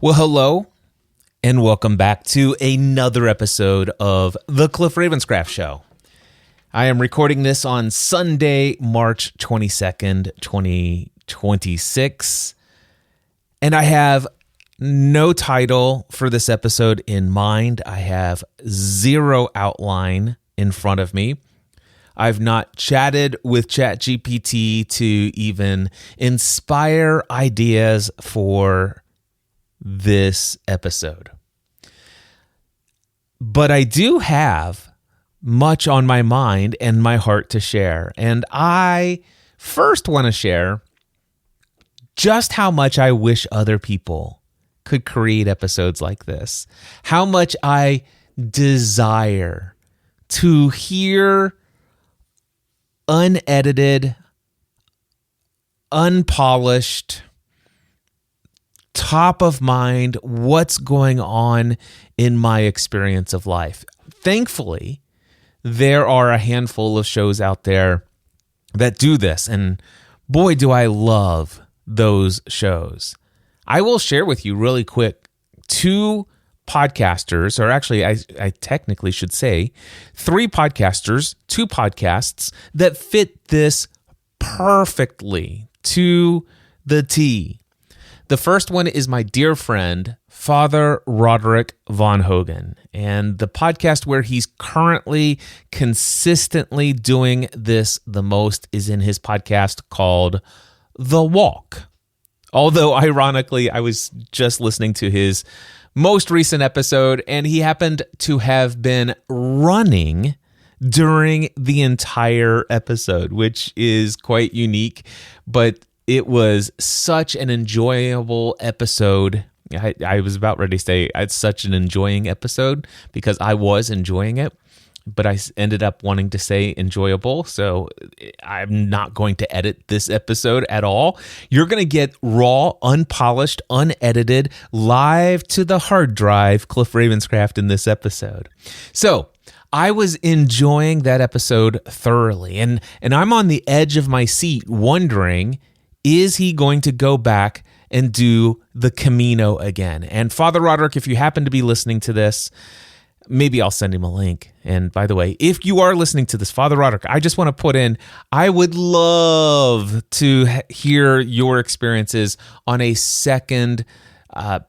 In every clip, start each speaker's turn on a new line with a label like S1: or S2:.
S1: Well, hello, and welcome back to another episode of The Cliff Ravenscraft Show. I am recording this on Sunday, March 22nd, 2026, and I have no title for this episode in mind. I have zero outline in front of me. I've not chatted with ChatGPT to even inspire ideas for this episode. But I do have much on my mind and my heart to share. And I first want to share just how much I wish other people could create episodes like this. How much I desire to hear unedited, unpolished, top of mind, what's going on in my experience of life. Thankfully, there are a handful of shows out there that do this, and boy, do I love those shows. I will share with you really quick two podcasters, or actually I technically should say three podcasters, two podcasts that fit this perfectly to the T. The first one is my dear friend, Father Roderick Von Hogan, and the podcast where he's currently consistently doing this the most is in his podcast called The Walk. Although, ironically, I was just listening to his most recent episode, and he happened to have been running during the entire episode, which is quite unique, but it was such an enjoyable episode. I was about ready to say it's such an enjoying episode because I was enjoying it, but I ended up wanting to say enjoyable. So I'm not going to edit this episode at all. You're going to get raw, unpolished, unedited, live to the hard drive Cliff Ravenscraft in this episode. So I was enjoying that episode thoroughly, and I'm on the edge of my seat wondering, is he going to go back and do the Camino again? And Father Roderick, if you happen to be listening to this, maybe I'll send him a link. And by the way, if you are listening to this, Father Roderick, I just want to put in, I would love to hear your experiences on a second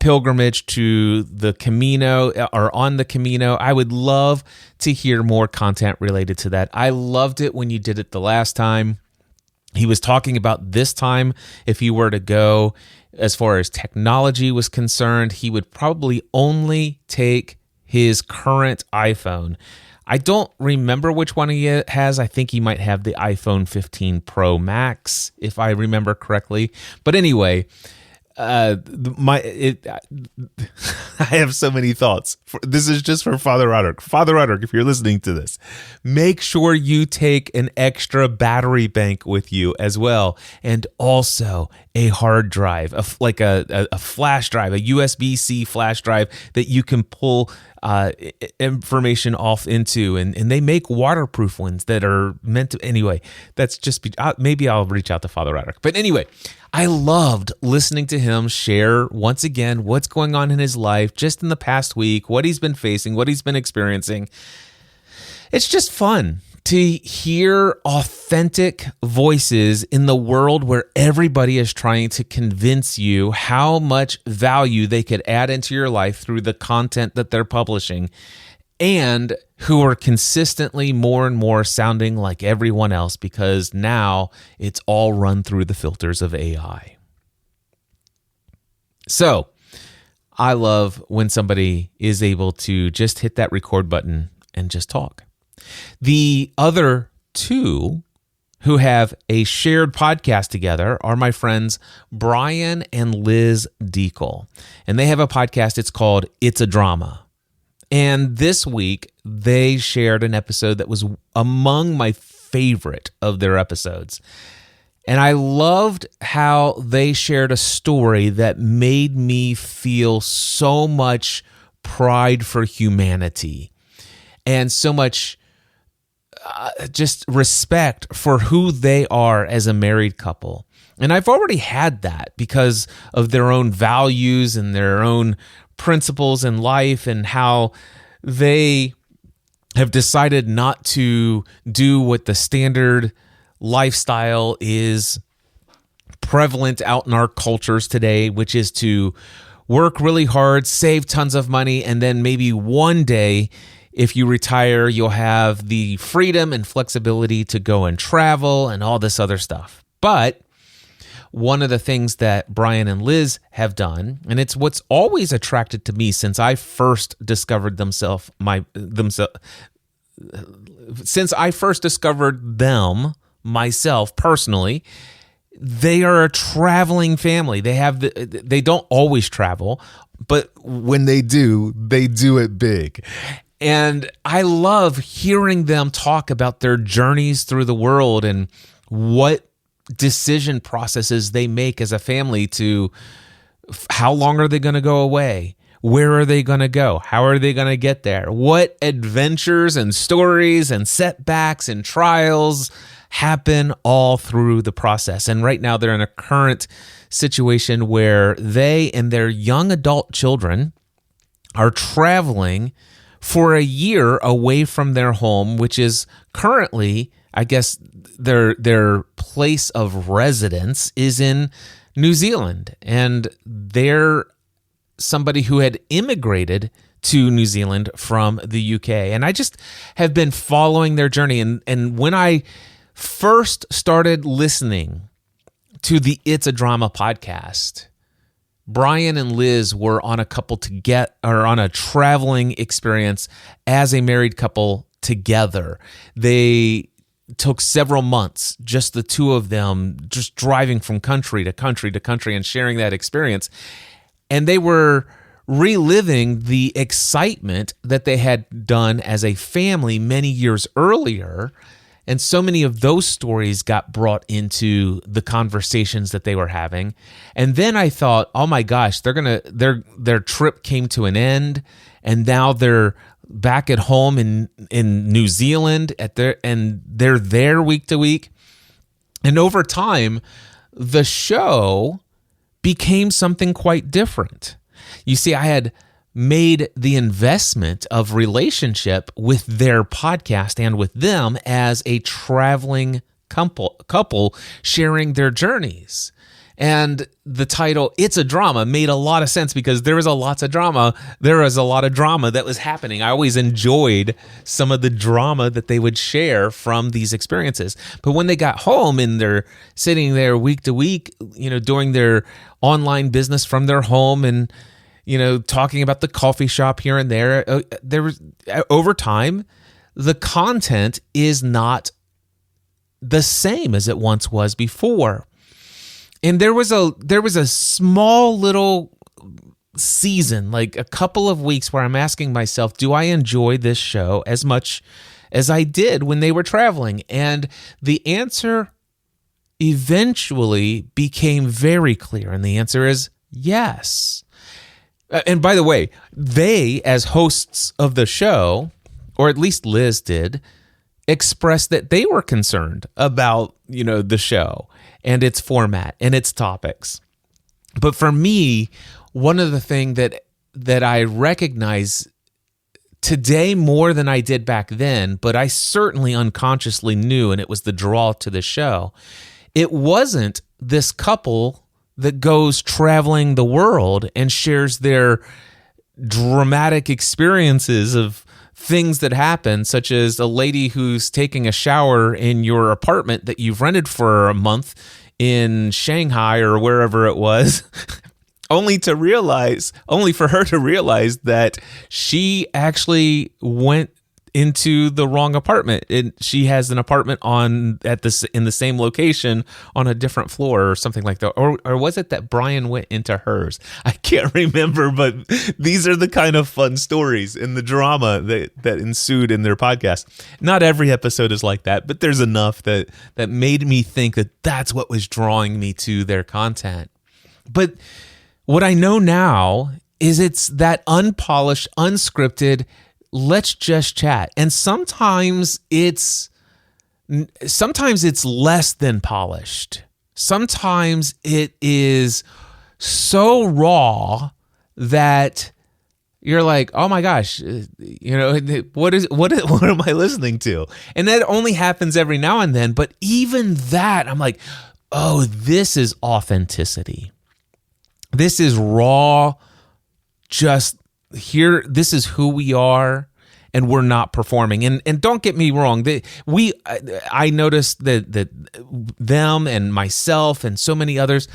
S1: pilgrimage to the Camino or on the Camino. I would love to hear more content related to that. I loved it when you did it the last time. He was talking about this time, if he were to go, as far as technology was concerned, he would probably only take his current iPhone. I don't remember which one he has. I think he might have the iPhone 15 Pro Max, if I remember correctly. But anyway, I have so many thoughts. This is just for Father Roderick. Father Roderick, if you're listening to this, make sure you take an extra battery bank with you as well, and also a hard drive, like a flash drive, a USB-C flash drive that you can pull information off into, and they make waterproof ones that are meant to. Anyway, that's just maybe I'll reach out to Father Roderick. But anyway, I loved listening to him share once again what's going on in his life just in the past week, what he's been facing, what he's been experiencing. It's just fun to hear authentic voices in the world where everybody is trying to convince you how much value they could add into your life through the content that they're publishing, and who are consistently more and more sounding like everyone else because now it's all run through the filters of AI. So I love when somebody is able to just hit that record button and just talk. The other two who have a shared podcast together are my friends Brian and Liz Deacle. And they have a podcast, it's called It's a Drama. And this week, they shared an episode that was among my favorite of their episodes. And I loved how they shared a story that made me feel so much pride for humanity and so much just respect for who they are as a married couple. And I've already had that because of their own values and their own principles in life and how they have decided not to do what the standard lifestyle is prevalent out in our cultures today, which is to work really hard, save tons of money, and then maybe one day, if you retire, you'll have the freedom and flexibility to go and travel and all this other stuff. But one of the things that Brian and Liz have done, and it's what's always attracted to me since I first discovered since I first discovered them myself personally, they are a traveling family. They don't always travel, but when they do it big. And I love hearing them talk about their journeys through the world and what decision processes they make as a family to how long are they going to go away? Where are they going to go? How are they going to get there? What adventures and stories and setbacks and trials happen all through the process. And right now they're in a current situation where they and their young adult children are traveling for a year away from their home, which is currently, I guess, their place of residence is in New Zealand. And they're somebody who had immigrated to New Zealand from the UK. And I just have been following their journey. And when I first started listening to the It's a Drama podcast, Brian and Liz were on on a traveling experience as a married couple together. They took several months, just the two of them, just driving from country to country to country and sharing that experience. And they were reliving the excitement that they had done as a family many years earlier. And so many of those stories got brought into the conversations that they were having. And then I thought, oh my gosh, their trip came to an end, and now they're back at home in New Zealand and they're there week to week. And over time, the show became something quite different. You see, I had made the investment of relationship with their podcast and with them as a traveling couple sharing their journeys. And the title, It's a Drama, made a lot of sense because there was a lot of drama. There was a lot of drama that was happening. I always enjoyed some of the drama that they would share from these experiences. But when they got home and they're sitting there week to week, doing their online business from their home and talking about the coffee shop here and there. There was over time, the content is not the same as it once was before. And there was a small little season, like a couple of weeks, where I'm asking myself, do I enjoy this show as much as I did when they were traveling? And the answer eventually became very clear. And the answer is yes. And by the way, they, as hosts of the show, or at least Liz did, expressed that they were concerned about, the show and its format and its topics. But for me, one of the things that I recognize today more than I did back then, but I certainly unconsciously knew, and it was the draw to the show, it wasn't this couple that goes traveling the world and shares their dramatic experiences of things that happen, such as a lady who's taking a shower in your apartment that you've rented for a month in Shanghai or wherever it was, only for her to realize that she actually went into the wrong apartment. She has an apartment in the same location on a different floor or something like that. Or was it that Brian went into hers? I can't remember, but these are the kind of fun stories and the drama that ensued in their podcast. Not every episode is like that, but there's enough that made me think that that's what was drawing me to their content. But what I know now is it's that unpolished, unscripted, let's just chat. And sometimes it's less than polished. Sometimes it is so raw that you're like, oh my gosh, what am I listening to? And that only happens every now and then. But even that, I'm like, oh, this is authenticity. This is raw. Just here, this is who we are, and we're not performing. And don't get me wrong, I noticed that them and myself and so many others,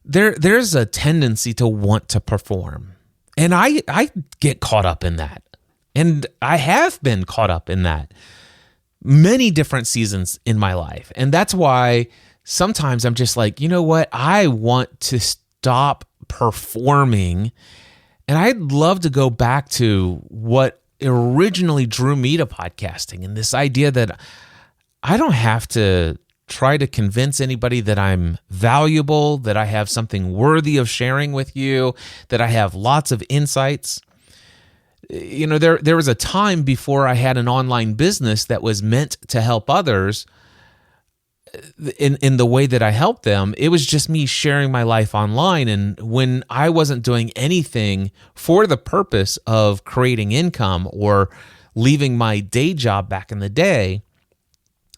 S1: there's a tendency to want to perform. And I get caught up in that. And I have been caught up in that many different seasons in my life. And that's why sometimes I'm just like, you know what? I want to stop performing. And I'd love to go back to what originally drew me to podcasting, and this idea that I don't have to try to convince anybody that I'm valuable, that I have something worthy of sharing with you, that I have lots of insights. There was a time before I had an online business that was meant to help others in the way that I help them. It was just me sharing my life online. And when I wasn't doing anything for the purpose of creating income or leaving my day job back in the day,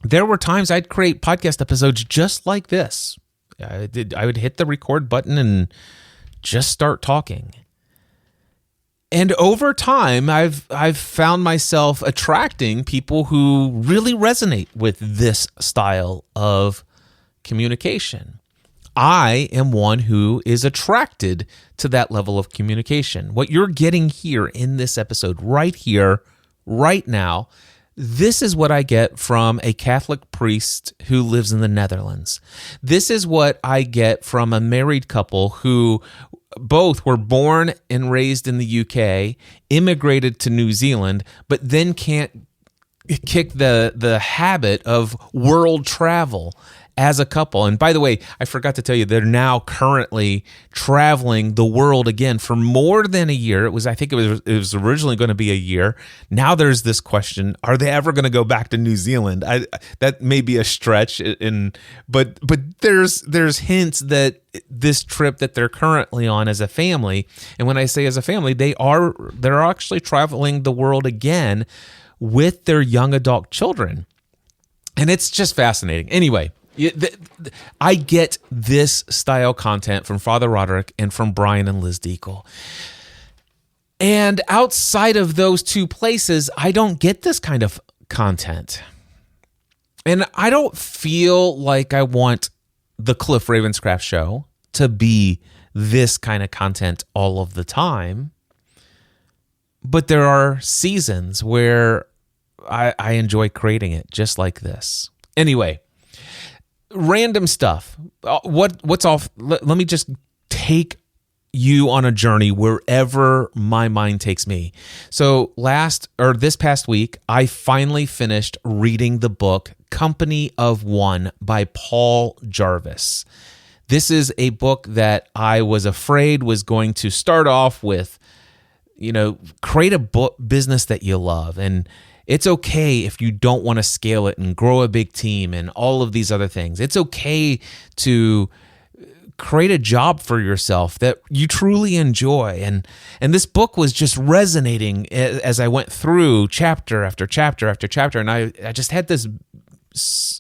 S1: there were times I'd create podcast episodes just like this. I would hit the record button and just start talking. And over time, I've found myself attracting people who really resonate with this style of communication. I am one who is attracted to that level of communication. What you're getting here in this episode, right here, right now, this is what I get from a Catholic priest who lives in the Netherlands. This is what I get from a married couple who both were born and raised in the UK, immigrated to New Zealand, but then can't kick the habit of world travel as a couple. And by the way, I forgot to tell you, they're now currently traveling the world again for more than a year. I think it was originally going to be a year. Now there's this question: are they ever going to go back to New Zealand? That may be a stretch, but there's hints that this trip that they're currently on as a family, and when I say as a family, they're actually traveling the world again with their young adult children, and it's just fascinating. Anyway. I get this style content from Father Roderick and from Brian and Liz Deacle. And outside of those two places, I don't get this kind of content. And I don't feel like I want the Cliff Ravenscraft show to be this kind of content all of the time. But there are seasons where I enjoy creating it just like this. Anyway, random stuff. What's off? Let me just take you on a journey wherever my mind takes me. So this past week, I finally finished reading the book Company of One by Paul Jarvis. This is a book that I was afraid was going to start off with, create a business that you love. And it's okay if you don't want to scale it and grow a big team and all of these other things. It's okay to create a job for yourself that you truly enjoy. And this book was just resonating as I went through chapter after chapter after chapter. And I just had this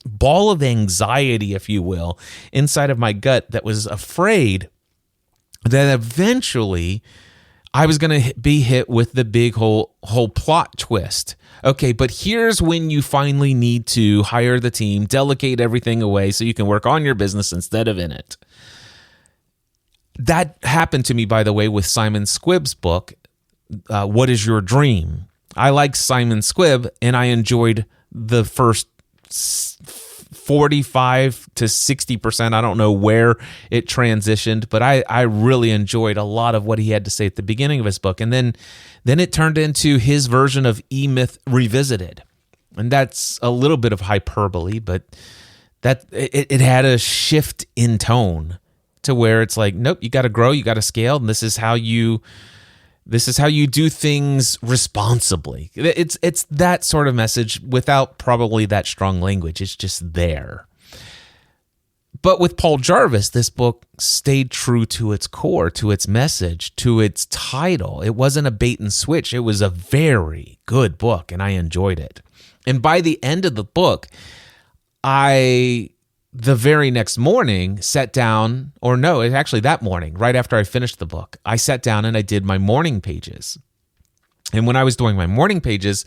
S1: ball of anxiety, if you will, inside of my gut that was afraid that eventually I was going to be hit with the big whole plot twist. Okay, but here's when you finally need to hire the team, delegate everything away so you can work on your business instead of in it. That happened to me, by the way, with Simon Squibb's book, What is Your Dream? I like Simon Squibb, and I enjoyed the first 45 to 60%. I don't know where it transitioned, but I really enjoyed a lot of what he had to say at the beginning of his book. And then it turned into his version of E-Myth Revisited. And that's a little bit of hyperbole, but that it had a shift in tone to where it's like, nope, you got to grow, you got to scale, and this is how you do things responsibly. It's that sort of message without probably that strong language. It's just there. But with Paul Jarvis, this book stayed true to its core, to its message, to its title. It wasn't a bait and switch. It was a very good book, and I enjoyed it. And by the end of the book, the very next morning, sat down, or no, actually that morning, right after I finished the book, I sat down and I did my morning pages. And when I was doing my morning pages,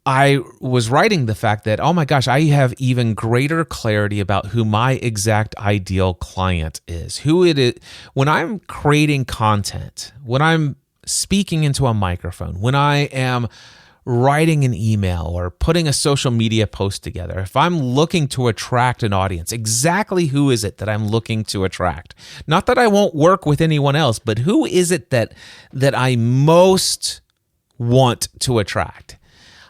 S1: I was writing the fact that, oh my gosh, I have even greater clarity about who my exact ideal client is, who it is. When I'm creating content, when I'm speaking into a microphone, when I am writing an email or putting a social media post together, if I'm looking to attract an audience, exactly who is it that I'm looking to attract? Not that I won't work with anyone else, but who is it that I most want to attract?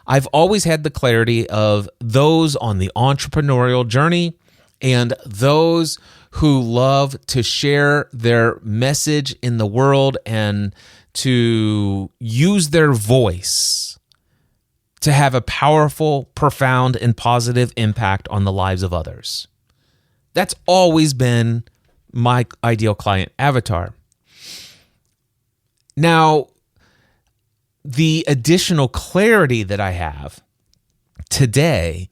S1: I've always had the clarity of those on the entrepreneurial journey and those who love to share their message in the world and to use their voice to have a powerful, profound, and positive impact on the lives of others. That's always been my ideal client avatar. Now, the additional clarity that I have today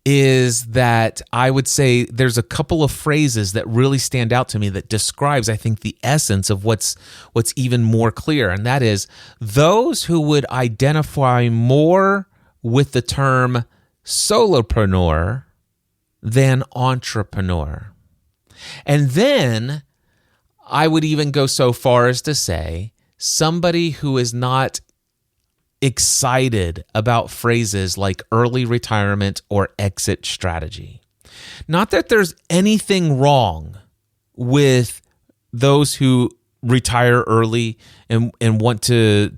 S1: is that I would say there's a couple of phrases that really stand out to me that describes, I think, the essence of what's even more clear. And that is those who would identify more with the term solopreneur than entrepreneur. And then I would even go so far as to say somebody who is not excited about phrases like early retirement or exit strategy. Not that there's anything wrong with those who retire early and want to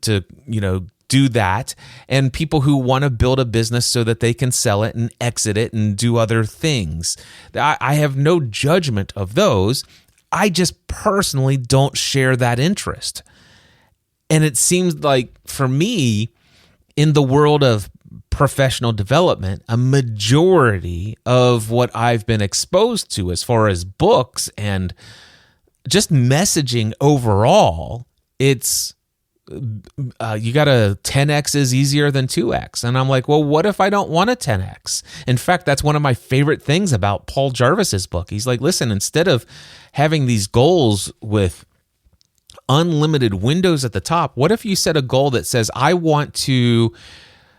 S1: do that, and people who want to build a business so that they can sell it and exit it and do other things. I have no judgment of those. I just personally don't share that interest. And it seems like for me, in the world of professional development, a majority of what I've been exposed to as far as books and just messaging overall, it's you got a 10x is easier than 2x. And I'm like, well, what if I don't want a 10x? In fact, that's one of my favorite things about Paul Jarvis's book. He's like, listen, instead of having these goals with unlimited windows at the top, what if you set a goal that says, I want to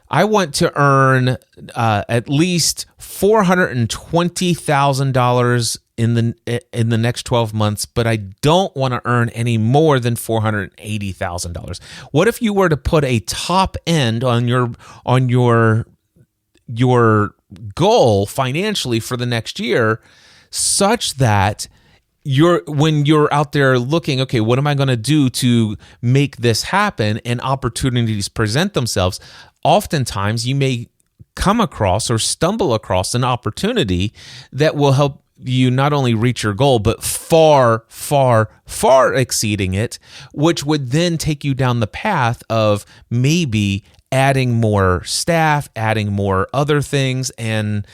S1: earn at least $420,000 in the next 12 months, but I don't want to earn any more than $480,000. What if you were to put a top end on your goal financially for the next year, such that when you're out there looking, okay, what am I going to do to make this happen, and opportunities present themselves, oftentimes you may come across or stumble across an opportunity that will help you not only reach your goal, but far, far, far exceeding it, which would then take you down the path of maybe adding more staff, adding more other things, and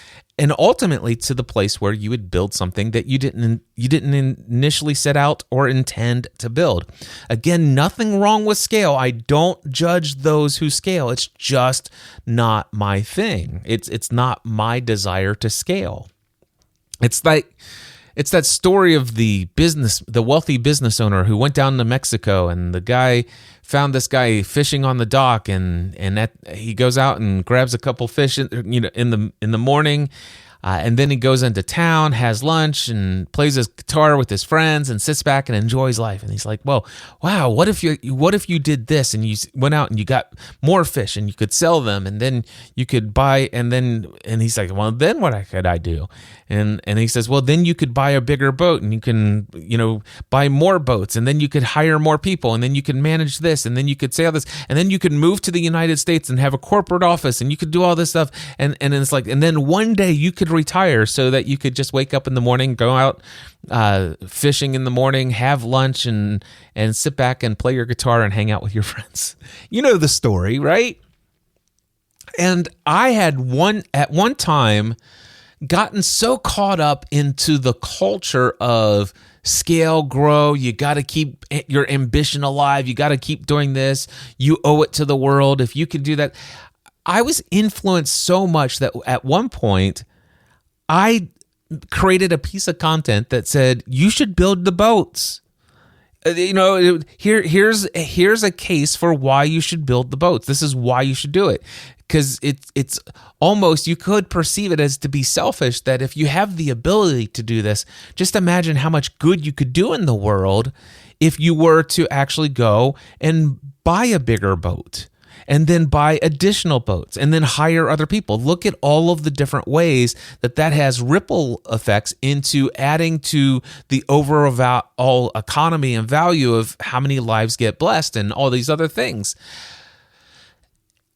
S1: ultimately to the place where you would build something that you didn't initially set out or intend to build. Again, nothing wrong with scale. I don't judge those who scale. It's just not my thing. It's not my desire to scale. It's that story of the wealthy business owner who went down to Mexico, and the guy found this guy fishing on the dock, and he goes out and grabs a couple fish in the morning, and then he goes into town, has lunch, and plays his guitar with his friends, and sits back and enjoys life. And he's like, "Well, wow, what if you did this, and you went out and you got more fish, and you could sell them, and then you could buy." And he's like, "Well, then what could I do?" And he says, "Well, then you could buy a bigger boat, and you can buy more boats, and then you could hire more people, and then you can manage this, and then you could sell this, and then you could move to the United States and have a corporate office, and you could do all this stuff, and it's like, and then one day you could retire so that you could just wake up in the morning, go out fishing in the morning, have lunch, and sit back and play your guitar and hang out with your friends." You know the story, right? And I had at one time gotten so caught up into the culture of scale, grow, you got to keep your ambition alive, you got to keep doing this, you owe it to the world if you can do that. I was influenced so much that at one point I created a piece of content that said, you should build the boats. Here's a case for why you should build the boats. This is why you should do it. Because it's almost, you could perceive it as to be selfish, that if you have the ability to do this, just imagine how much good you could do in the world if you were to actually go and buy a bigger boat and then buy additional boats and then hire other people. Look at all of the different ways that has ripple effects into adding to the overall economy and value of how many lives get blessed and all these other things.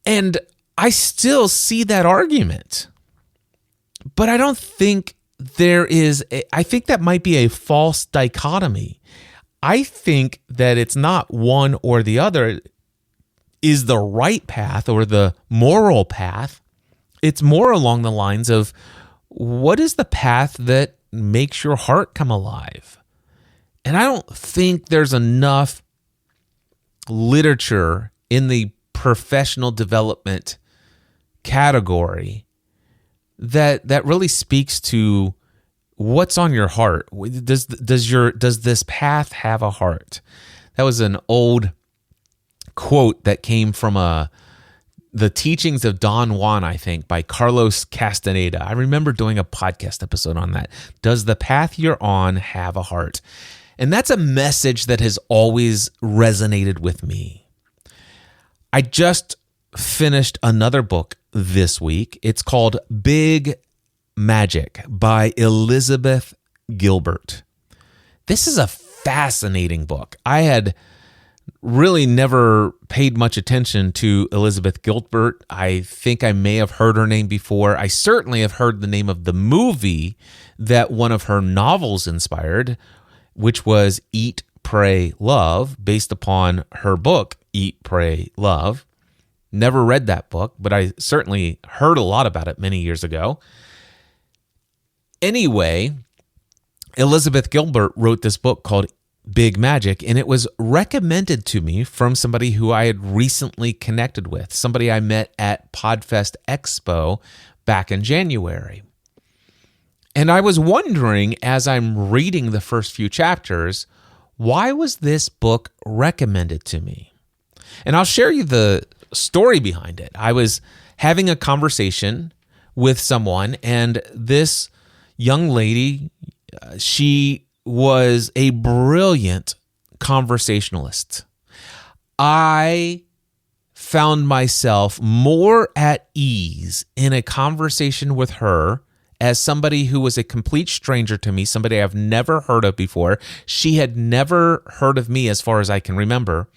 S1: And I still see that argument, but I don't think I think that might be a false dichotomy. I think that it's not one or the other is the right path or the moral path. It's more along the lines of, what is the path that makes your heart come alive? And I don't think there's enough literature in the professional development category that really speaks to what's on your heart. Does this path have a heart? That was an old quote that came from the teachings of Don Juan, I think, by Carlos Castaneda. I remember doing a podcast episode on that. Does the path you're on have a heart? And that's a message that has always resonated with me. I just finished another book this week. It's called Big Magic by Elizabeth Gilbert. This is a fascinating book. I had really never paid much attention to Elizabeth Gilbert. I think I may have heard her name before. I certainly have heard the name of the movie that one of her novels inspired, which was Eat, Pray, Love, based upon her book, Eat, Pray, Love. Never read that book, but I certainly heard a lot about it many years ago. Anyway, Elizabeth Gilbert wrote this book called Big Magic, and it was recommended to me from somebody who I had recently connected with, somebody I met at Podfest Expo back in January. And I was wondering, as I'm reading the first few chapters, why was this book recommended to me? And I'll share you the story behind it. I was having a conversation with someone, and this young lady, she was a brilliant conversationalist. I found myself more at ease in a conversation with her as somebody who was a complete stranger to me, somebody I've never heard of before. She had never heard of me as far as I can remember.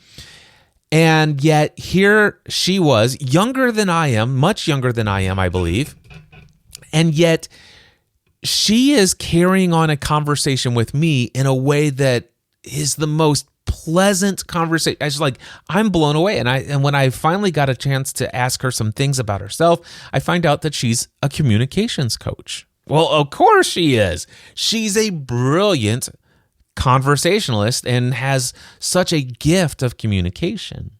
S1: And yet here she was, younger than I am, much younger than I am, I believe. And yet she is carrying on a conversation with me in a way that is the most pleasant conversation. I was like, I'm blown away. And when I finally got a chance to ask her some things about herself, I find out that she's a communications coach. Well, of course she is. She's a brilliant conversationalist and has such a gift of communication.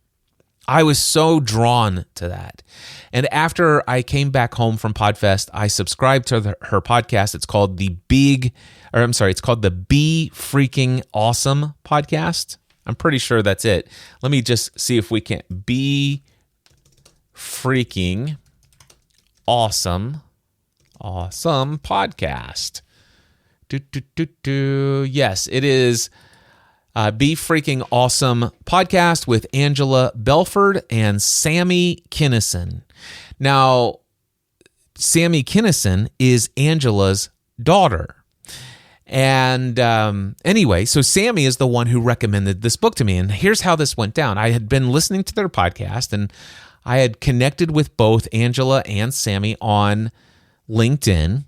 S1: I was so drawn to that. And after I came back home from Podfest, I subscribed to her podcast. It's called the Be Freaking Awesome podcast. I'm pretty sure that's it. Let me just see if we can. Be Freaking Awesome podcast. Yes, it is. Be Freaking Awesome podcast with Angela Belford and Sammy Kinison. Now, Sammy Kinison is Angela's daughter. And anyway, so Sammy is the one who recommended this book to me. And here's how this went down. I had been listening to their podcast, and I had connected with both Angela and Sammy on LinkedIn.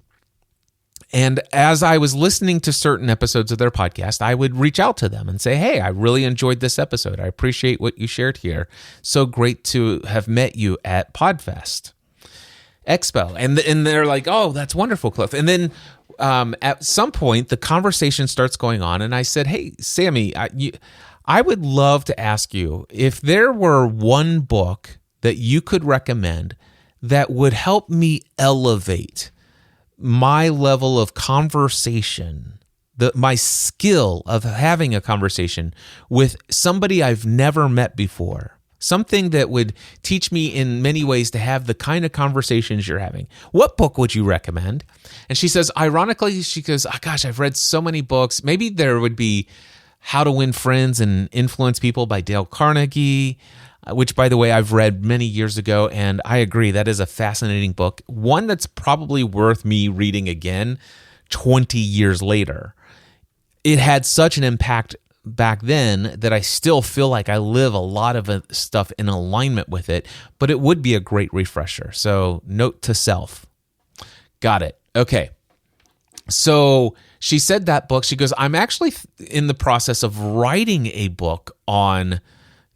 S1: And as I was listening to certain episodes of their podcast, I would reach out to them and say, hey, I really enjoyed this episode. I appreciate what you shared here. So great to have met you at Podfest. Expo. And they're like, oh, that's wonderful, Cliff. And then at some point, the conversation starts going on. And I said, hey, Sammy, I would love to ask you if there were one book that you could recommend that would help me elevate my level of conversation, my skill of having a conversation with somebody I've never met before, something that would teach me in many ways to have the kind of conversations you're having. What book would you recommend? And she says, ironically, she goes, oh, gosh, I've read so many books. Maybe there would be How to Win Friends and Influence People by Dale Carnegie, which, by the way, I've read many years ago, and I agree, that is a fascinating book, one that's probably worth me reading again 20 years later. It had such an impact back then that I still feel like I live a lot of stuff in alignment with it, but it would be a great refresher. So note to self. Got it. Okay. So she said that book. She goes, I'm actually in the process of writing a book on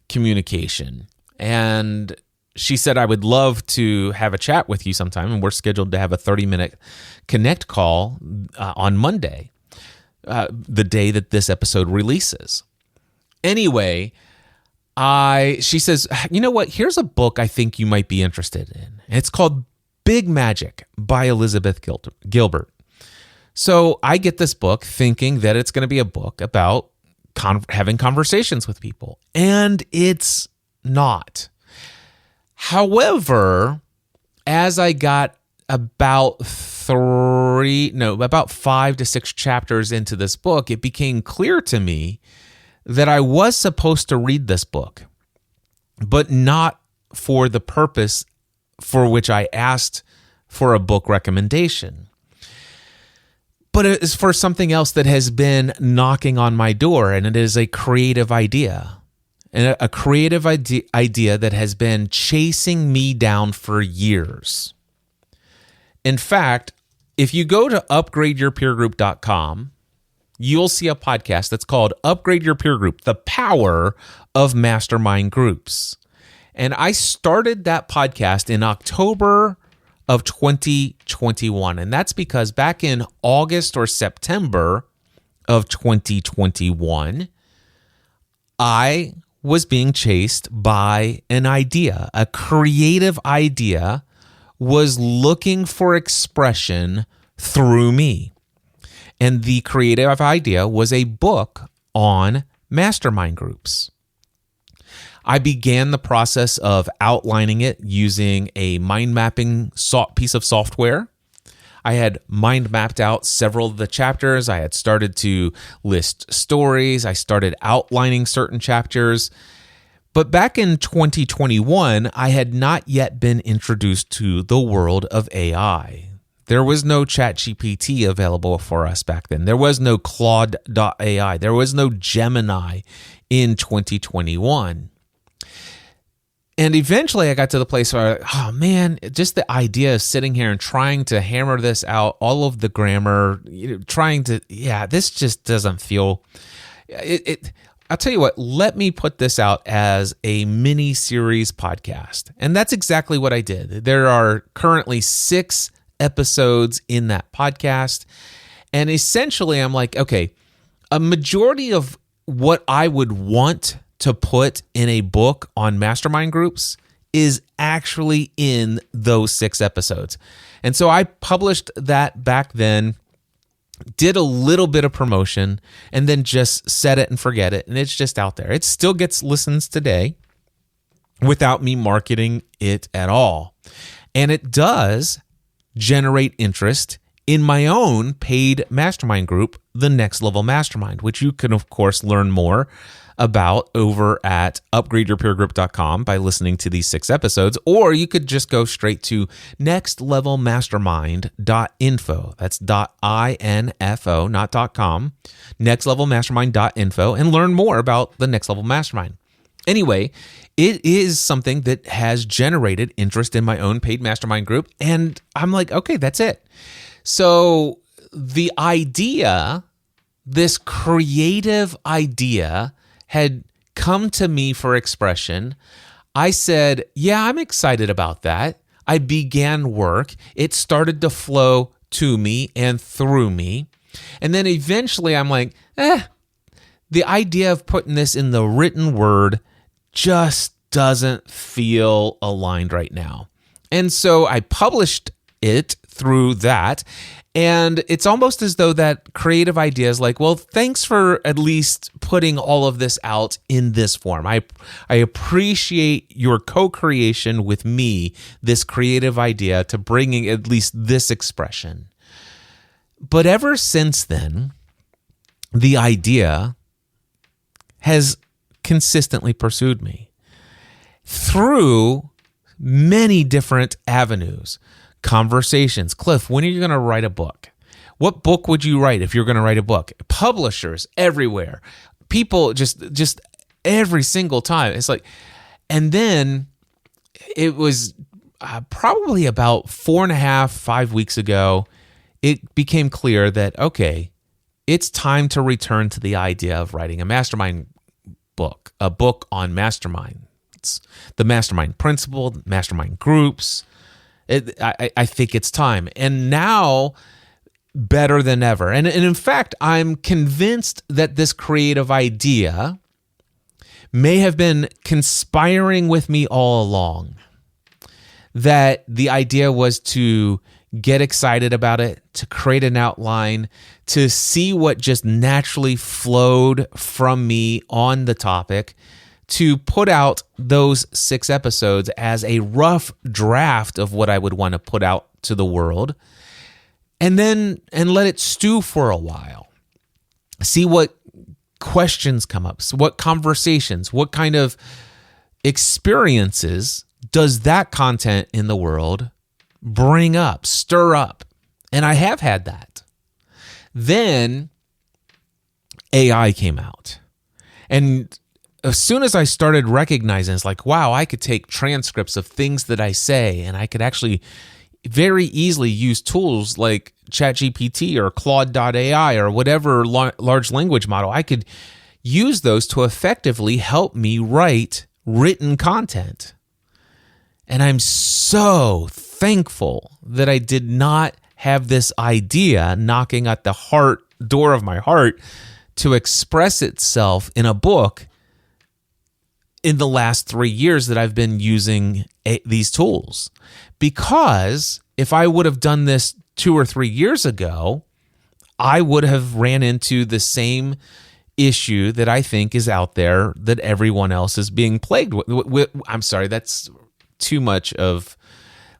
S1: communication. And she said, I would love to have a chat with you sometime. And we're scheduled to have a 30-minute connect call on Monday, the day that this episode releases. Anyway, she says, you know what? Here's a book I think you might be interested in. It's called Big Magic by Elizabeth Gilbert. So I get this book thinking that it's going to be a book about having conversations with people, and it's not. However, as I got about 5 to 6 chapters into this book, it became clear to me that I was supposed to read this book, but not for the purpose for which I asked for a book recommendation. But it is for something else that has been knocking on my door, and it is a creative idea. And a creative idea that has been chasing me down for years. In fact, if you go to upgradeyourpeergroup.com, you'll see a podcast that's called Upgrade Your Peer Group, The Power of Mastermind Groups. And I started that podcast in October of 2021. And that's because back in August or September of 2021, I was being chased by an idea. A creative idea was looking for expression through me. And the creative idea was a book on mastermind groups. I began the process of outlining it using a mind mapping piece of software. I had mind mapped out several of the chapters. I had started to list stories. I started outlining certain chapters. But back in 2021, I had not yet been introduced to the world of AI. There was no ChatGPT available for us back then. There was no Claude.ai. There was no Gemini in 2021. And eventually I got to the place where, oh man, just the idea of sitting here and trying to hammer this out, all of the grammar, this just doesn't feel, I'll tell you what, let me put this out as a mini series podcast. And that's exactly what I did. There are currently 6 episodes in that podcast. And essentially I'm like, okay, a majority of what I would want to put in a book on mastermind groups is actually in those 6 episodes. And so I published that back then, did a little bit of promotion, and then just set it and forget it. And it's just out there. It still gets listens today without me marketing it at all. And it does generate interest in my own paid mastermind group, The Next Level Mastermind, which you can, of course, learn more about over at upgradeyourpeergroup.com by listening to these 6 episodes, or you could just go straight to nextlevelmastermind.info. That's .info, not .com, nextlevelmastermind.info, and learn more about the Next Level Mastermind. Anyway, it is something that has generated interest in my own paid mastermind group, and I'm like, okay, that's it. So the idea, this creative idea, had come to me for expression. I said, yeah, I'm excited about that. I began work, it started to flow to me and through me. And then eventually I'm like, the idea of putting this in the written word just doesn't feel aligned right now. And so I published it through that. And it's almost as though that creative idea is like, well, thanks for at least putting all of this out in this form. I appreciate your co-creation with me, this creative idea to bringing at least this expression. But ever since then, the idea has consistently pursued me through many different avenues. Conversations. Cliff, when are you going to write a book? What book would you write if you're going to write a book? Publishers everywhere. People just every single time. It's like, and then it was probably about 4.5, 5 weeks ago, it became clear that, okay, it's time to return to the idea of writing a mastermind book, a book on masterminds, the mastermind principle, mastermind groups. I think it's time. And now, better than ever. And in fact, I'm convinced that this creative idea may have been conspiring with me all along. That the idea was to get excited about it, to create an outline, to see what just naturally flowed from me on the topic, to put out those 6 episodes as a rough draft of what I would want to put out to the world, and let it stew for a while. See what questions come up, what conversations, what kind of experiences does that content in the world bring up, stir up? And I have had that. Then AI came out. And as soon as I started recognizing, it's like, wow, I could take transcripts of things that I say, and I could actually very easily use tools like ChatGPT or Claude.ai or whatever large language model. I could use those to effectively help me write written content. And I'm so thankful that I did not have this idea knocking at the door of my heart to express itself in a book in the last 3 years that I've been using these tools. Because if I would have done this 2 or 3 years ago, I would have ran into the same issue that I think is out there that everyone else is being plagued with. I'm sorry, that's too much of...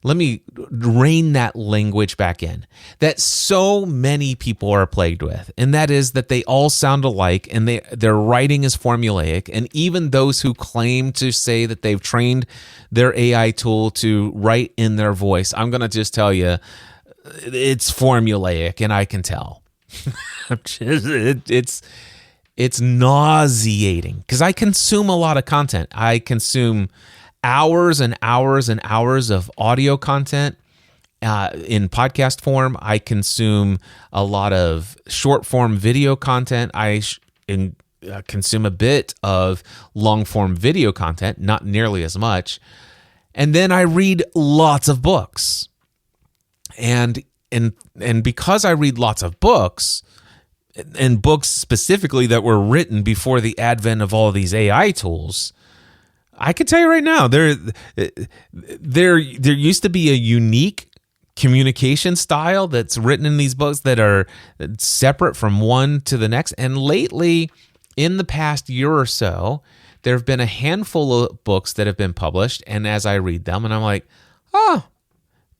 S1: Let me rein that language back in. That so many people are plagued with, and that is that they all sound alike, and their writing is formulaic. And even those who claim to say that they've trained their AI tool to write in their voice, I'm going to just tell you, it's formulaic, and I can tell. It's nauseating because I consume a lot of content. I consume hours and hours and hours of audio content in podcast form. I consume a lot of short form video content. I consume a bit of long form video content, not nearly as much. And then I read lots of books. And because I read lots of books, and books specifically that were written before the advent of all of these AI tools, I can tell you right now, there used to be a unique communication style that's written in these books that are separate from one to the next. And lately, in the past year or so, there have been a handful of books that have been published. And as I read them, and I'm like, oh,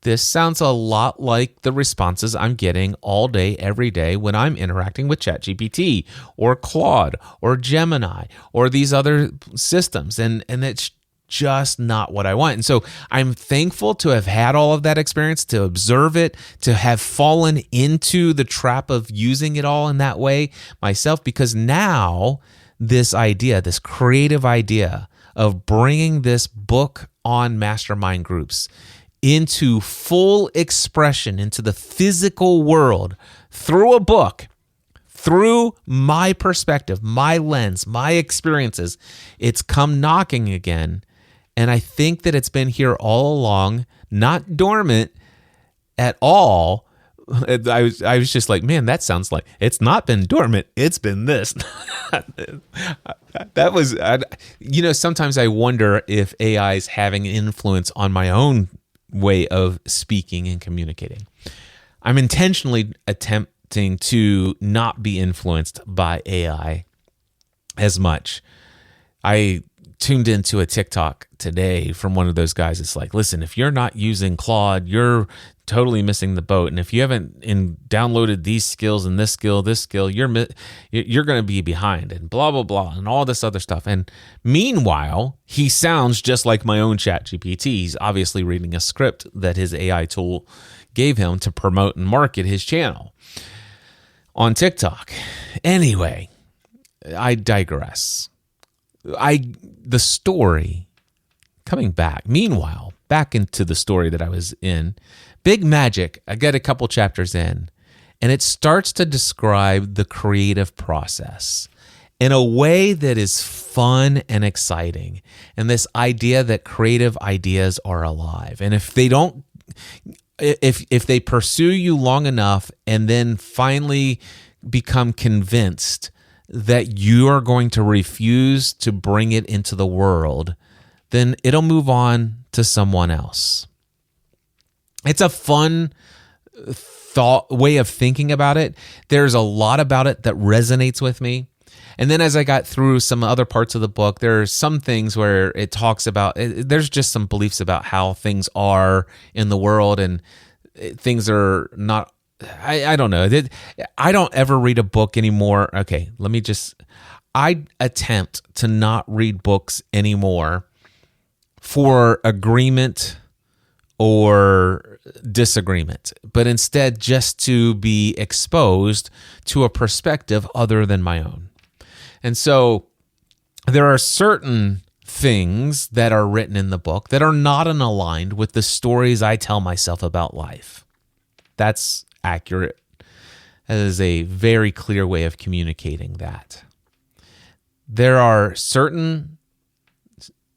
S1: this sounds a lot like the responses I'm getting all day, every day when I'm interacting with ChatGPT or Claude or Gemini or these other systems. And it's just not what I want. And so I'm thankful to have had all of that experience, to observe it, to have fallen into the trap of using it all in that way myself, because now this idea, this creative idea of bringing this book on mastermind groups into full expression, into the physical world through a book, through my perspective, my lens, my experiences, it's come knocking again. And I think that it's been here all along, not dormant at all. I was just like, man, that sounds like it's not been dormant. It's been this. That was, sometimes I wonder if AI is having an influence on my own way of speaking and communicating. I'm intentionally attempting to not be influenced by AI as much. I tuned into a TikTok today from one of those guys. It's like, listen, if you're not using Claude, you're totally missing the boat. And if you haven't downloaded these skills and this skill, you're going to be behind, and blah, blah, blah, and all this other stuff. And meanwhile, he sounds just like my own ChatGPT. He's obviously reading a script that his AI tool gave him to promote and market his channel on TikTok. Anyway, I digress. The story, coming back, meanwhile, back into the story that I was in, Big Magic, I get a couple chapters in, and it starts to describe the creative process in a way that is fun and exciting. And this idea that creative ideas are alive. And if they don't, if they pursue you long enough and then finally become convinced that you are going to refuse to bring it into the world, then it'll move on to someone else. It's a fun way of thinking about it. There's a lot about it that resonates with me. And then as I got through some other parts of the book, there are some things where it talks about, there's just some beliefs about how things are in the world, and things are not, I don't know. I don't ever read a book anymore. Okay, I attempt to not read books anymore for agreement or disagreement, but instead just to be exposed to a perspective other than my own. And so there are certain things that are written in the book that are not aligned with the stories I tell myself about life. That's accurate. That is a very clear way of communicating that. There are certain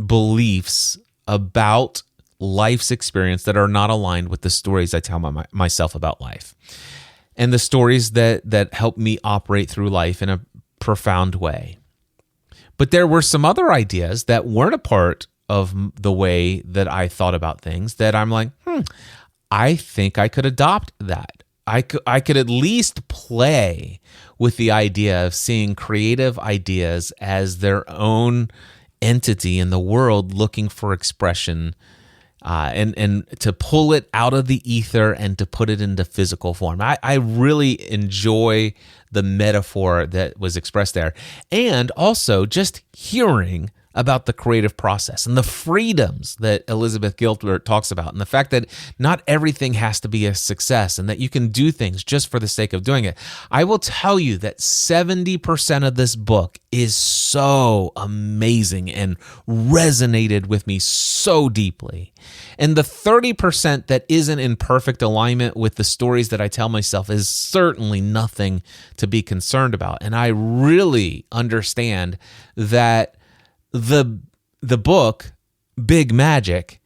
S1: beliefs about life's experience that are not aligned with the stories I tell myself about life, and the stories that help me operate through life in a profound way. But there were some other ideas that weren't a part of the way that I thought about things that I'm like, I think I could adopt that. I could at least play with the idea of seeing creative ideas as their own entity in the world looking for expression, and to pull it out of the ether and to put it into physical form. I really enjoy the metaphor that was expressed there. And also just hearing about the creative process and the freedoms that Elizabeth Gilbert talks about, and the fact that not everything has to be a success and that you can do things just for the sake of doing it. I will tell you that 70% of this book is so amazing and resonated with me so deeply. And the 30% that isn't in perfect alignment with the stories that I tell myself is certainly nothing to be concerned about. And I really understand that the book, Big Magic,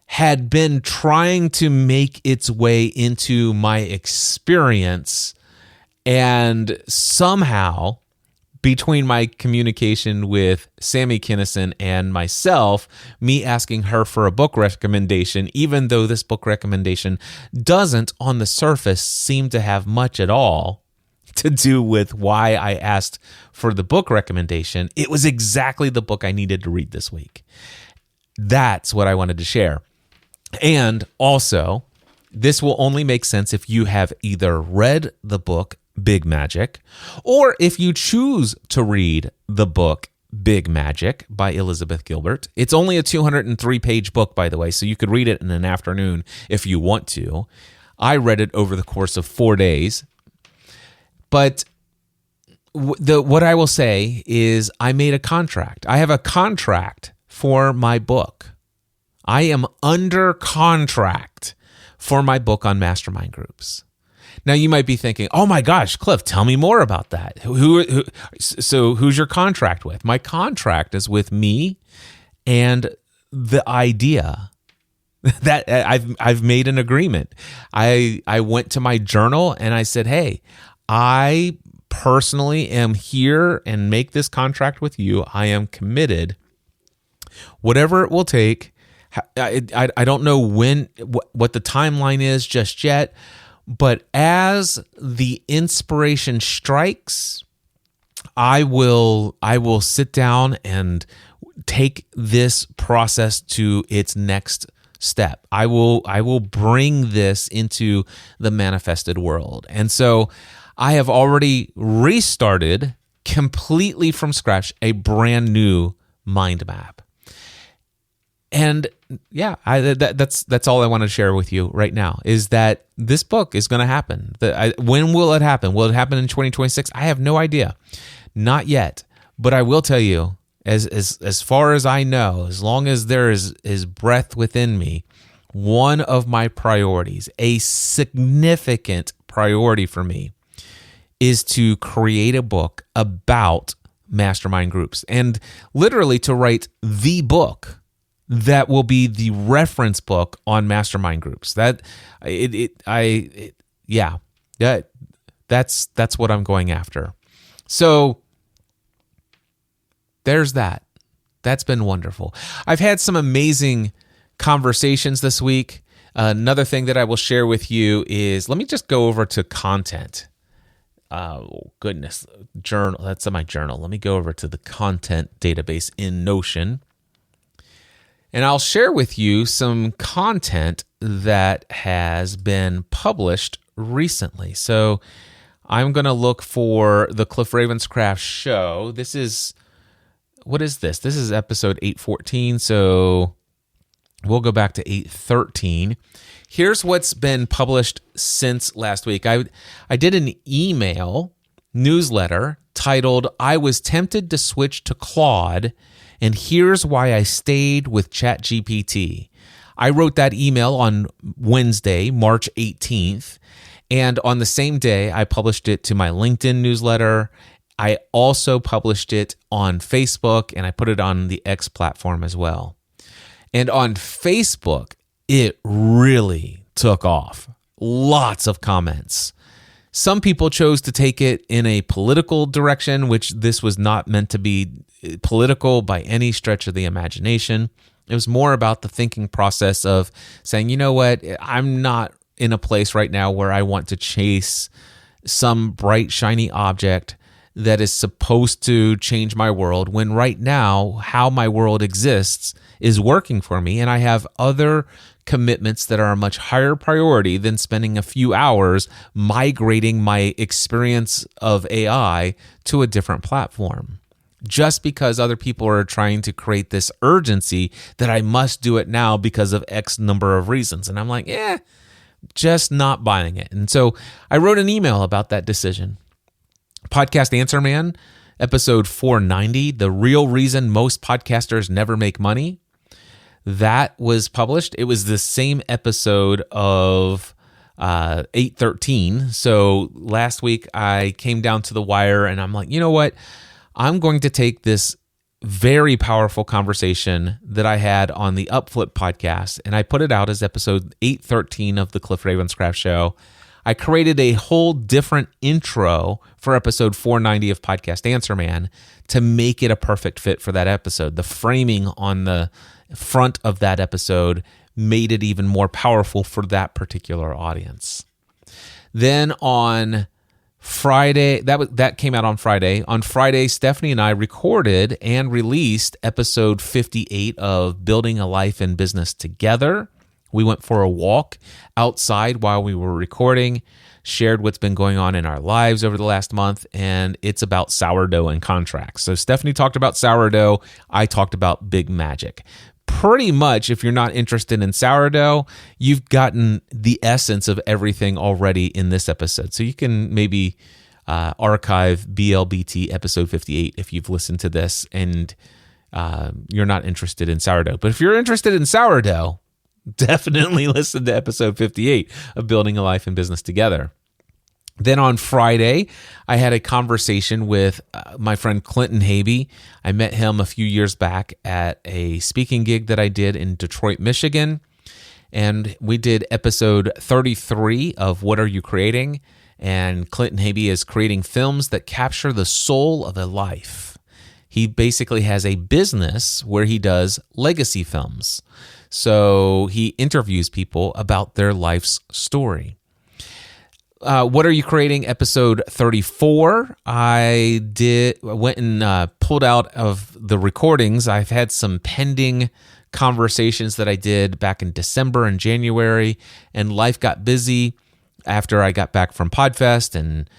S1: had been trying to make its way into my experience, and somehow, between my communication with Sammy Kinison and myself, me asking her for a book recommendation, even though this book recommendation doesn't on the surface seem to have much at all to do with why I asked for the book recommendation, it was exactly the book I needed to read this week. That's what I wanted to share. And also, this will only make sense if you have either read the book Big Magic, or if you choose to read the book Big Magic by Elizabeth Gilbert. It's only a 203-page book, by the way, so you could read it in an afternoon if you want to. I read it over the course of 4 days. But what I will say is I made a contract. I have a contract for my book. I am under contract for my book on mastermind groups. Now, you might be thinking, oh my gosh, Cliff, tell me more about that. So who's your contract with? My contract is with me and the idea that I've made an agreement. I went to my journal and I said, hey, I personally am here and make this contract with you. I am committed. Whatever it will take. I don't know what the timeline is just yet, but as the inspiration strikes, I will sit down and take this process to its next step. I will bring this into the manifested world. And so I have already restarted completely from scratch a brand new mind map. And yeah, that's all I want to share with you right now is that this book is going to happen. When will it happen? Will it happen in 2026? I have no idea. Not yet. But I will tell you, as far as I know, as long as there is breath within me, one of my priorities, a significant priority for me, is to create a book about mastermind groups and literally to write the book that will be the reference book on mastermind groups. That's what I'm going after. So there's that. That's been wonderful. I've had some amazing conversations this week. Another thing that I will share with you is, let me just go over to content. Journal. That's in my journal. Let me go over to the content database in Notion. And I'll share with you some content that has been published recently. So I'm going to look for the Cliff Ravenscraft show. What is this? This is episode 814. So we'll go back to 813. Here's what's been published since last week. I did an email newsletter titled, I was tempted to switch to Claude, and here's why I stayed with ChatGPT. I wrote that email on Wednesday, March 18th, and on the same day, I published it to my LinkedIn newsletter. I also published it on Facebook, and I put it on the X platform as well. And on Facebook, it really took off. Lots of comments. Some people chose to take it in a political direction, which this was not meant to be political by any stretch of the imagination. It was more about the thinking process of saying, you know what, I'm not in a place right now where I want to chase some bright, shiny object that is supposed to change my world, when right now, how my world exists is working for me, and I have other commitments that are a much higher priority than spending a few hours migrating my experience of AI to a different platform. Just because other people are trying to create this urgency that I must do it now because of X number of reasons. And I'm like, just not buying it. And so I wrote an email about that decision. Podcast Answer Man, episode 490, The Real Reason Most Podcasters Never Make Money. That was published. It was the same episode of 813. So last week I came down to the wire and I'm like, you know what? I'm going to take this very powerful conversation that I had on the Upflip podcast and I put it out as episode 813 of the Cliff Ravenscraft Show. I created a whole different intro for episode 490 of Podcast Answer Man to make it a perfect fit for that episode. The framing on the front of that episode made it even more powerful for that particular audience. Then on Friday, that came out on Friday. On Friday, Stephanie and I recorded and released episode 58 of Building a Life and Business Together. We went for a walk outside while we were recording, shared what's been going on in our lives over the last month, and it's about sourdough and contracts. So Stephanie talked about sourdough. I talked about Big Magic. Pretty much, if you're not interested in sourdough, you've gotten the essence of everything already in this episode. So you can maybe archive BLBT episode 58 if you've listened to this and you're not interested in sourdough. But if you're interested in sourdough, definitely listen to episode 58 of Building a Life and Business Together. Then on Friday, I had a conversation with my friend Clinton Habe. I met him a few years back at a speaking gig that I did in Detroit, Michigan. And we did episode 33 of What Are You Creating? And Clinton Habe is creating films that capture the soul of a life. He basically has a business where he does legacy films. So he interviews people about their life's story. What Are You Creating? Episode 34. I went and pulled out of the recordings. I've had some pending conversations that I did back in December and January, and life got busy after I got back from Podfest and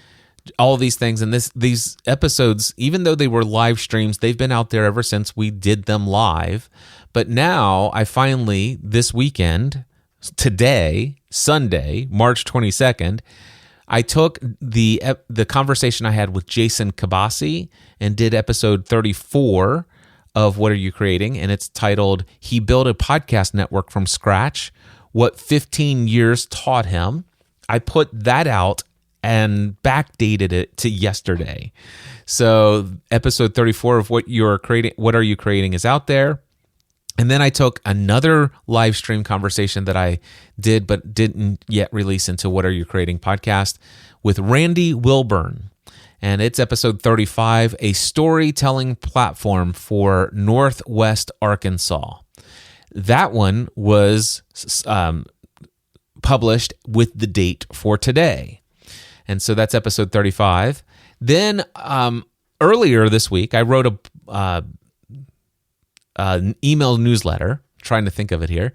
S1: all these things. And these episodes, even though they were live streams, they've been out there ever since we did them live. But now I finally, this weekend, today, Sunday, March 22nd, I took the conversation I had with Jason Kabasi and did episode 34 of What Are You Creating? And it's titled, He Built a Podcast Network from Scratch, What 15 Years Taught Him. I put that out and backdated it to yesterday. So episode 34 of What Are You Creating is out there. And then I took another live stream conversation that I did but didn't yet release into What Are You Creating podcast with Randy Wilburn. And it's episode 35, a storytelling platform for Northwest Arkansas. That one was published with the date for today. And so that's episode 35. Then earlier this week, I wrote an email newsletter, trying to think of it here,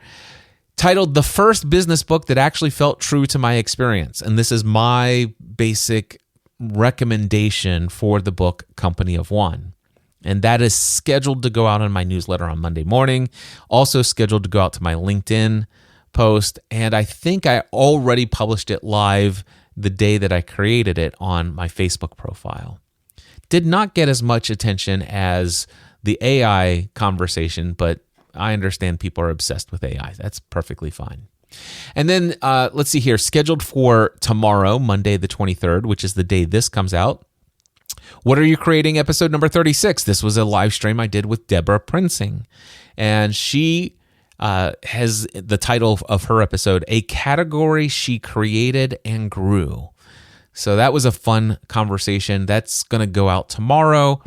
S1: titled The First Business Book That Actually Felt True to My Experience. And this is my basic recommendation for the book Company of One. And that is scheduled to go out on my newsletter on Monday morning, also scheduled to go out to my LinkedIn post. And I think I already published it live the day that I created it on my Facebook profile. Did not get as much attention as the AI conversation, but I understand people are obsessed with AI. That's perfectly fine. And then let's see here, scheduled for tomorrow, Monday the 23rd, which is the day this comes out. What Are You Creating? Episode number 36. This was a live stream I did with Deborah Prinzing. And she has the title of her episode, A Category She Created and Grew. So that was a fun conversation. That's going to go out tomorrow.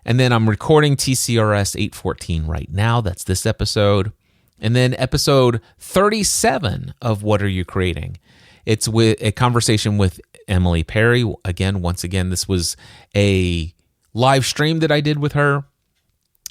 S1: And then I'm recording TCRS 814 right now. That's this episode. And then episode 37 of What Are You Creating? It's with a conversation with Emily Perry. Once again, this was a live stream that I did with her.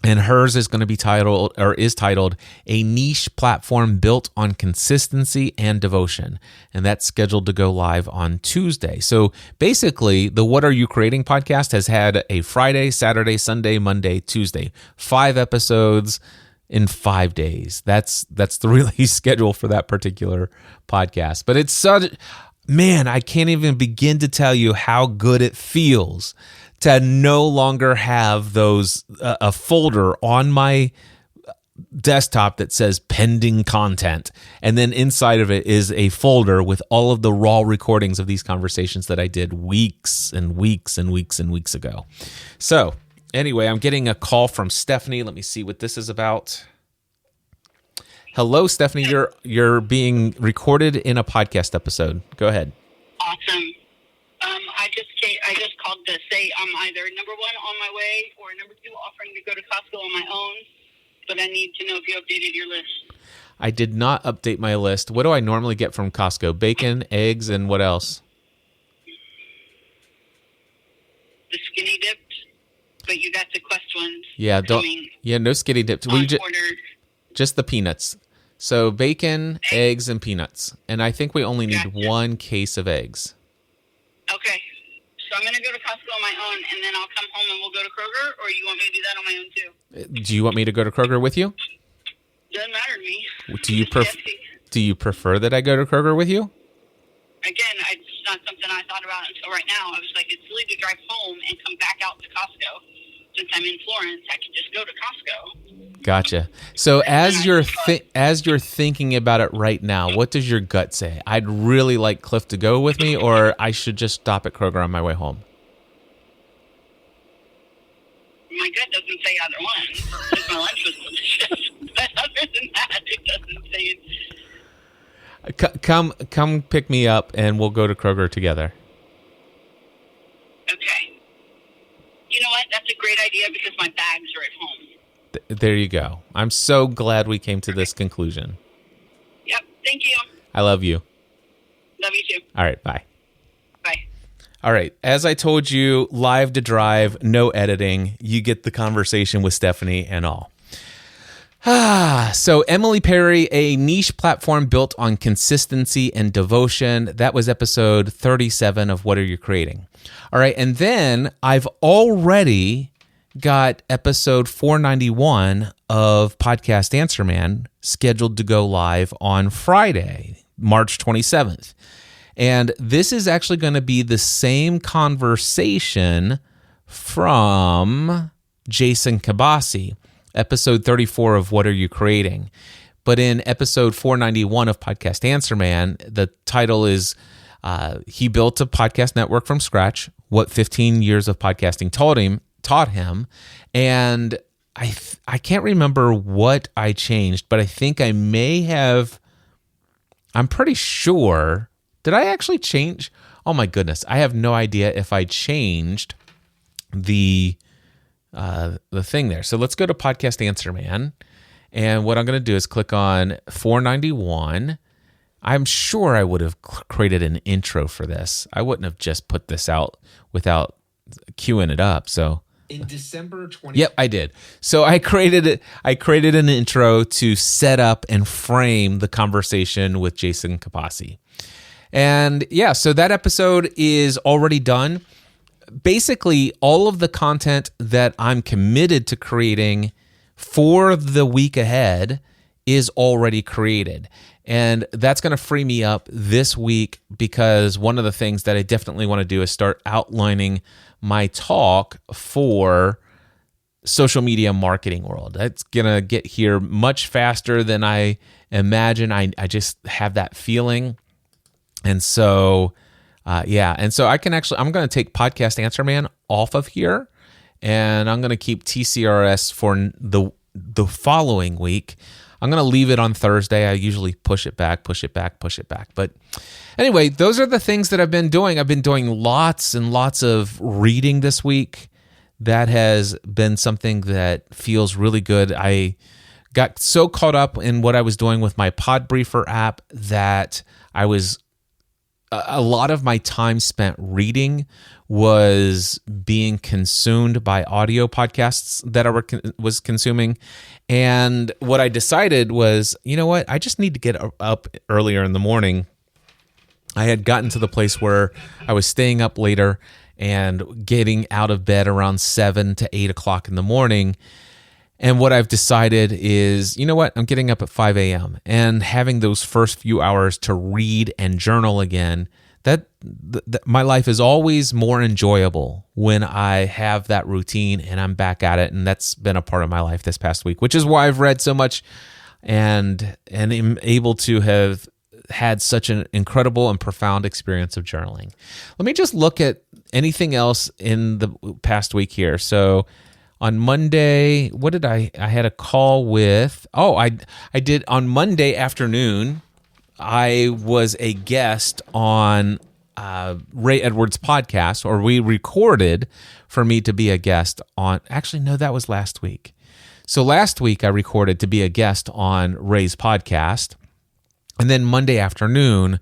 S1: And hers is going to be titled, A Niche Platform Built on Consistency and Devotion. And that's scheduled to go live on Tuesday. So basically, the What Are You Creating podcast has had a Friday, Saturday, Sunday, Monday, Tuesday, 5 episodes in 5 days. That's the release schedule for that particular podcast. But it's I can't even begin to tell you how good it feels to no longer have a folder on my desktop that says pending content. And then inside of it is a folder with all of the raw recordings of these conversations that I did weeks and weeks and weeks and weeks ago. So anyway, I'm getting a call from Stephanie. Let me see what this is about. Hello, Stephanie. You're being recorded in a podcast episode. Go ahead.
S2: Awesome. I just called to say I'm either number 1 on my way or number 2 offering to go to Costco on my own, but I need to know if you updated your list.
S1: I did not update my list. What do I normally get from Costco? Bacon, eggs, and what else?
S2: The skinny dipped, but you got the Quest ones.
S1: Yeah, no skinny dipped. Just the peanuts. So bacon, eggs, and peanuts. And I think we only need 1 case of eggs.
S2: Okay. So I'm going to go to Costco on my own, and then I'll come home and we'll go to Kroger, or you want me to do that on my own too?
S1: Do you want me to go to Kroger with you?
S2: Doesn't matter to me.
S1: Do you prefer that I go to Kroger with you?
S2: Again, it's not something I thought about until right now. I was like, it's silly to drive home and come back out to Costco since I'm in Florence, I can just go to Costco.
S1: Gotcha. So as you're thinking about it right now, what does your gut say? I'd really like Cliff to go with me, or I should just stop at Kroger on my way home.
S2: My gut doesn't say either one, because my lunch was delicious. But other than that, it doesn't say.
S1: Come pick me up, and we'll go to Kroger together.
S2: Okay. You know what? That's a great idea because my bags are at home.
S1: There you go. I'm so glad we came to this conclusion.
S2: Yep. Thank you.
S1: I love you.
S2: Love you too.
S1: All right. Bye.
S2: Bye.
S1: All right. As I told you, live to drive, no editing. You get the conversation with Stephanie and all. So Emily Perry, a niche platform built on consistency and devotion. That was episode 37 of What Are You Creating? All right. And then I've already got episode 491 of Podcast Answer Man scheduled to go live on Friday, March 27th. And this is actually going to be the same conversation from Jason Kabasi, episode 34 of What Are You Creating? But in episode 491 of Podcast Answer Man, the title is he built a podcast network from scratch, what 15 years of podcasting taught him. And I can't remember what I changed, but I think I may have, I'm pretty sure, did I actually change? Oh my goodness. I have no idea if I changed the thing there. So let's go to Podcast Answer Man. And what I'm going to do is click on 491. I'm sure I would have created an intro for this. I wouldn't have just put this out without queuing it up. So
S3: in December 20.
S1: Yep, I did. So I created an intro to set up and frame the conversation with Jason Kabasi. And yeah, so that episode is already done. Basically, all of the content that I'm committed to creating for the week ahead is already created. And that's going to free me up this week because one of the things that I definitely want to do is start outlining my talk for social media marketing world. That's going to get here much faster than I imagine. I just have that feeling. And so, and so I'm going to take Podcast Answer Man off of here, and I'm going to keep TCRS for the following week. I'm going to leave it on Thursday. I usually push it back. But anyway, those are the things that I've been doing. I've been doing lots and lots of reading this week. That has been something that feels really good. I got so caught up in what I was doing with my Podbriefer app that a lot of my time spent reading was being consumed by audio podcasts that I was consuming. And what I decided was, you know what? I just need to get up earlier in the morning. I had gotten to the place where I was staying up later and getting out of bed around 7 to 8 o'clock in the morning. And what I've decided is, you know what? I'm getting up at 5 a.m. and having those first few hours to read and journal again. My life is always more enjoyable when I have that routine and I'm back at it. And that's been a part of my life this past week, which is why I've read so much and am able to have had such an incredible and profound experience of journaling. Let me just look at anything else in the past week here. So on Monday, what did I had a call with, I did on Monday afternoon. I was a guest on Ray Edwards' podcast, or we recorded for me to be a guest on, actually, no, that was last week. So last week I recorded to be a guest on Ray's podcast. And then Monday afternoon,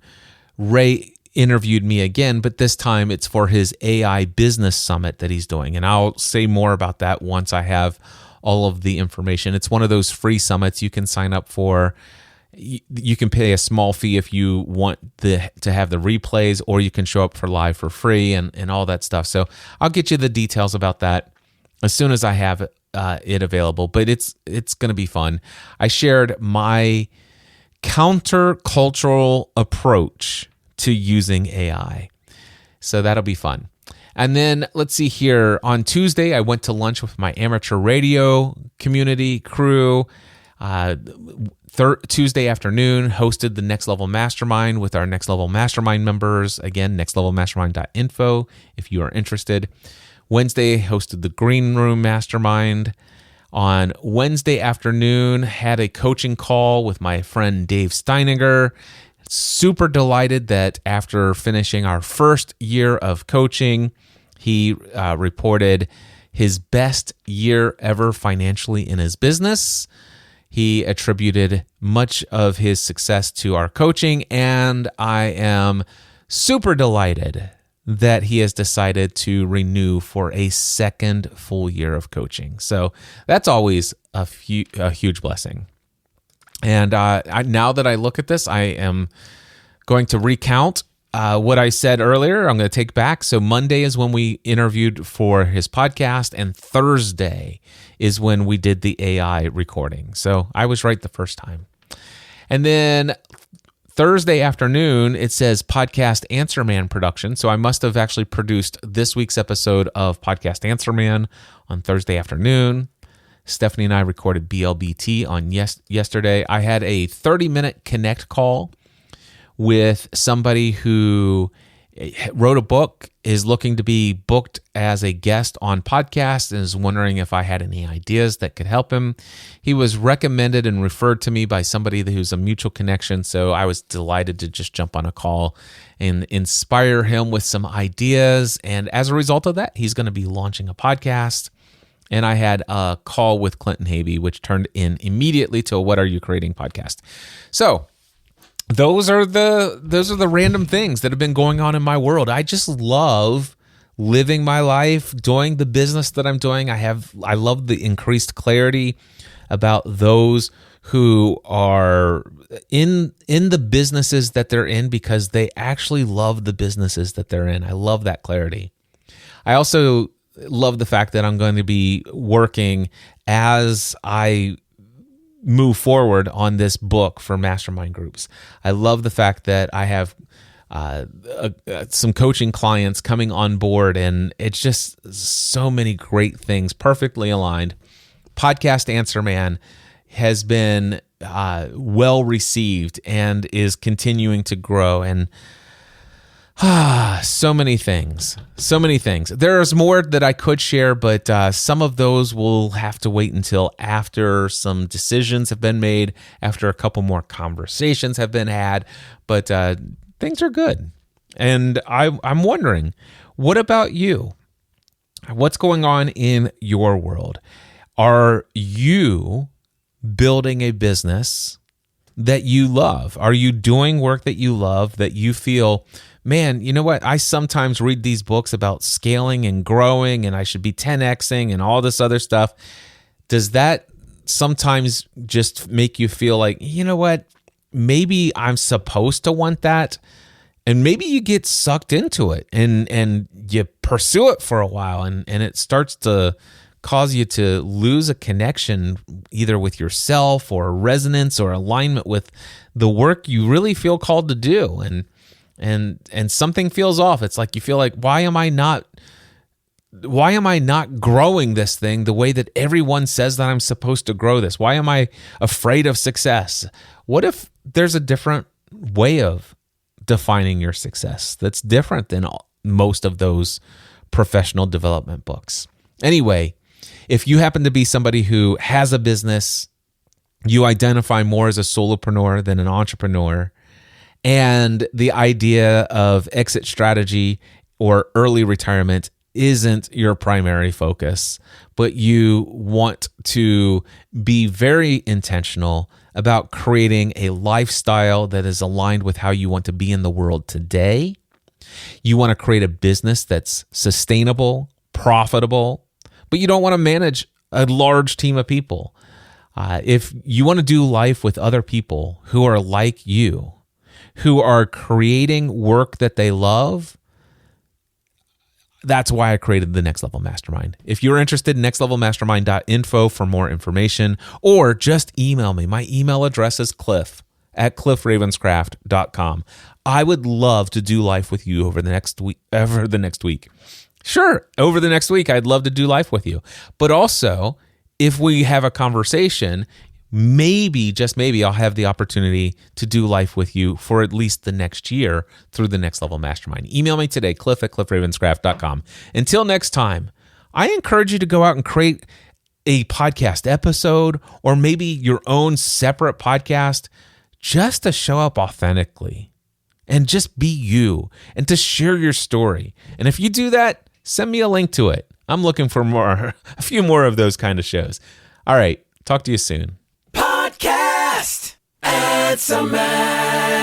S1: Ray interviewed me again, but this time it's for his AI business summit that he's doing. And I'll say more about that once I have all of the information. It's one of those free summits you can sign up for. You can pay a small fee if you want to have the replays, or you can show up for live for free and all that stuff. So I'll get you the details about that as soon as I have it available. But it's going to be fun. I shared my countercultural approach to using AI. So that'll be fun. And then let's see here. On Tuesday, I went to lunch with my amateur radio community crew. Tuesday afternoon, hosted the Next Level Mastermind with our Next Level Mastermind members. Again, nextlevelmastermind.info if you are interested. Wednesday, hosted the Green Room Mastermind. On Wednesday afternoon, had a coaching call with my friend Dave Steininger. Super delighted that after finishing our first year of coaching, he reported his best year ever financially in his business. He attributed much of his success to our coaching, and I am super delighted that he has decided to renew for a second full year of coaching. So that's always a huge blessing. And now that I look at this, I am going to recount what I said earlier. I'm going to take back. So Monday is when we interviewed for his podcast, and Thursday is when we did the AI recording. So I was right the first time. And then Thursday afternoon, it says Podcast Answer Man production. So I must have actually produced this week's episode of Podcast Answer Man on Thursday afternoon. Stephanie and I recorded BLBT on yesterday. I had a 30-minute Connect call with somebody who wrote a book, is looking to be booked as a guest on podcast, and is wondering if I had any ideas that could help him. He was recommended and referred to me by somebody who's a mutual connection, so I was delighted to just jump on a call and inspire him with some ideas. And as a result of that, he's going to be launching a podcast. And I had a call with Clinton Havey, which turned in immediately to a What Are You Creating podcast. So those are the random things that have been going on in my world. I just love living my life, doing the business that I'm doing. I love the increased clarity about those who are in the businesses that they're in because they actually love the businesses that they're in. I love that clarity. I also love the fact that I'm going to be working as I move forward on this book for mastermind groups. I love the fact that I have some coaching clients coming on board, and it's just so many great things perfectly aligned. Podcast Answer Man has been well received and is continuing to grow, and so many things. There's more that I could share, but some of those will have to wait until after some decisions have been made, after a couple more conversations have been had. But things are good. And I'm wondering, what about you? What's going on in your world? Are you building a business that you love? Are you doing work that you love, that you feel, man, you know what? I sometimes read these books about scaling and growing, and I should be 10Xing and all this other stuff. Does that sometimes just make you feel like, you know what? Maybe I'm supposed to want that. And maybe you get sucked into it and you pursue it for a while, and it starts to cause you to lose a connection either with yourself or resonance or alignment with the work you really feel called to do. And something feels off. It's like you feel like, why am I not growing this thing the way that everyone says that I'm supposed to grow this? Why am I afraid of success? What if there's a different way of defining your success that's different than most of those professional development books? Anyway, if you happen to be somebody who has a business, you identify more as a solopreneur than an entrepreneur, and the idea of exit strategy or early retirement isn't your primary focus, but you want to be very intentional about creating a lifestyle that is aligned with how you want to be in the world today. You want to create a business that's sustainable, profitable, but you don't want to manage a large team of people. If you want to do life with other people who are like you, who are creating work that they love, that's why I created the Next Level Mastermind. If you're interested, nextlevelmastermind.info for more information, or just email me. My email address is cliff@cliffravenscraft.com. I would love to do life with you over the next week. Sure. Over the next week, I'd love to do life with you. But also, if we have a conversation, maybe, just maybe, I'll have the opportunity to do life with you for at least the next year through the Next Level Mastermind. Email me today, cliff@cliffravenscraft.com. Until next time, I encourage you to go out and create a podcast episode or maybe your own separate podcast just to show up authentically and just be you and to share your story. And if you do that, send me a link to it. I'm looking for a few more of those kind of shows. All right. Talk to you soon.
S3: Podcast. It's a man.